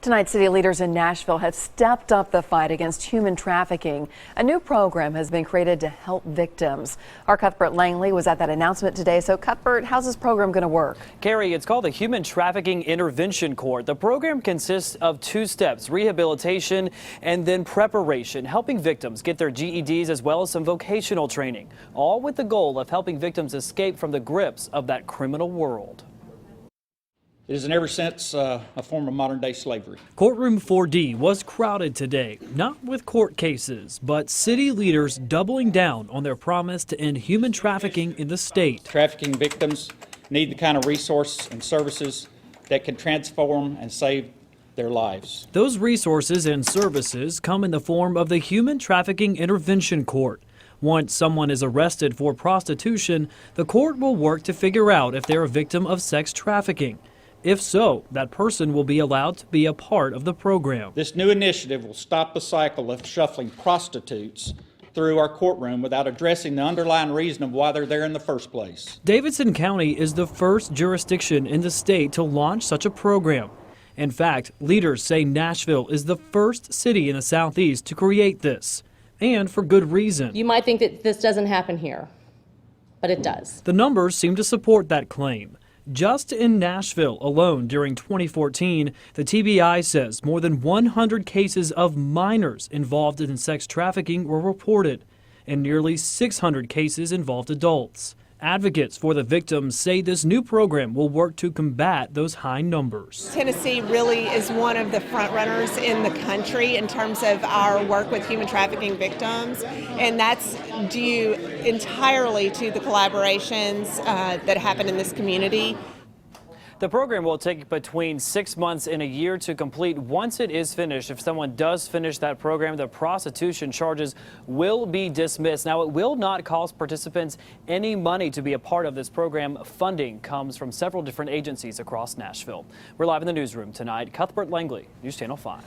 Tonight, city leaders in Nashville have stepped up the fight against human trafficking. A new program has been created to help victims. Our Cuthbert Langley was at that announcement today. So, Cuthbert, how's this program going to work? Carrie, it's called the Human Trafficking Intervention Court. The program consists of two steps: rehabilitation and then preparation, helping victims get their GEDs as well as some vocational training, all with the goal of helping victims escape from the grips of that criminal world. It is in every sense a form of modern-day slavery. Courtroom 4D was crowded today, not with court cases, but city leaders doubling down on their promise to end human trafficking in the state. Trafficking victims need the kind of resources and services that can transform and save their lives. Those resources and services come in the form of the Human Trafficking Intervention Court. Once someone is arrested for prostitution, the court will work to figure out if they're a victim of sex trafficking. If so, that person will be allowed to be a part of the program. This new initiative will stop the cycle of shuffling prostitutes through our courtroom without addressing the underlying reason of why they're there in the first place. Davidson County is the first jurisdiction in the state to launch such a program. In fact, leaders say Nashville is the first city in the Southeast to create this, and for good reason. You might think that this doesn't happen here, but it does. The numbers seem to support that claim. Just in Nashville alone during 2014, the TBI says more than 100 cases of minors involved in sex trafficking were reported, and nearly 600 cases involved adults. Advocates for the victims say this new program will work to combat those high numbers. Tennessee really is one of the front runners in the country in terms of our work with human trafficking victims, and that's due entirely to the collaborations that happen in this community. The program will take between 6 months and a year to complete. Once it is finished, if someone does finish that program, the prostitution charges will be dismissed. Now, it will not cost participants any money to be a part of this program. Funding comes from several different agencies across Nashville. We're live in the newsroom tonight. Cuthbert Langley, News Channel 5.